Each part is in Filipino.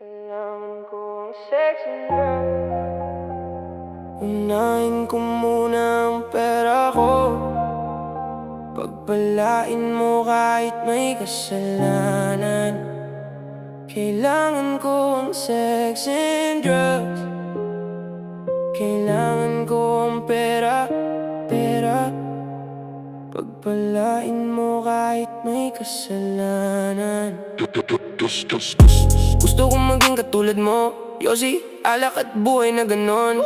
Kailangan ko ang sexy girl. Unahin ko muna ang pera ko. Pagpalain mo kahit may kasalanan. Kailangan ko ang sex and drugs. Kailangan ko ang pera. Pagpalain mo kahit may kasalanan. Gusto kong maging katulad mo, Yossi, alak at buhay na ganon.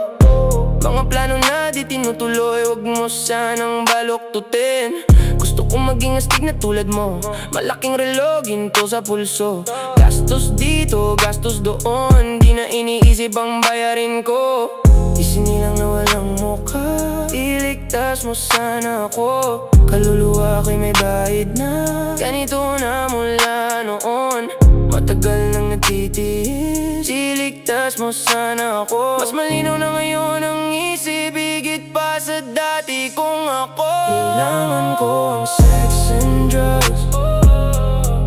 Mga plano na di tinutuloy, wag mo sanang baloktutin. Gusto kong maging astig na tulad mo, malaking relo, ginto sa pulso. Gastos dito, gastos doon, di na iniisip ang bayarin ko. Isinilang na walang mukha, iligtas mo sana ako. Kaluluwa ko'y may bahid na, ganito na mula noon. Matagal nang natitiis, iligtas mo sana ako. Mas malinaw na ngayon ang isip, higit pa sa dati kong ako. Kailangan ko ang sex and drugs.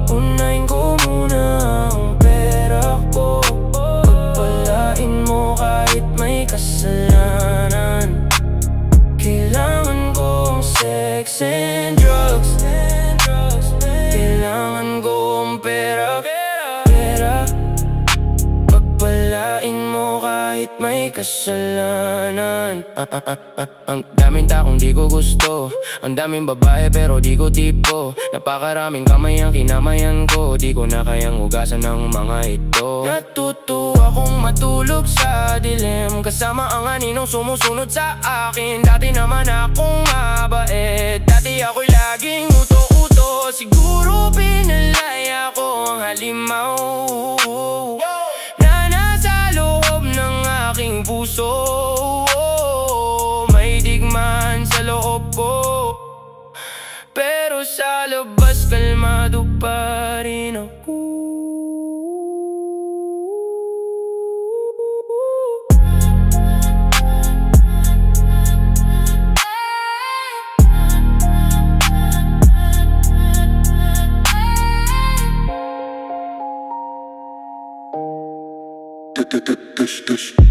Unahin ko muna ang pera ko. Pagpalain mo kahit may kasalanan. Kailangan ko ang sex and drugs. Kailangan ko ang pera. Pagpalain mo kahit may kasalanan. Ang daming takong di ko gusto, ang daming babae pero di ko tipo. Napakaraming kamay ang kinamayan ko, di ko na kayang hugasan ng mga ito. Natuto akong matulog sa dilim, kasama ang aninong sumusunod sa akin. Dati naman akong mabait, dati ako'y laging uto-uto. Siguro pinalaya ko ang halimaw na nasa loob ng aking puso. May digmaan sa loob ko, pero sa labas kalmado pa rin ako. Tush, tush, tush.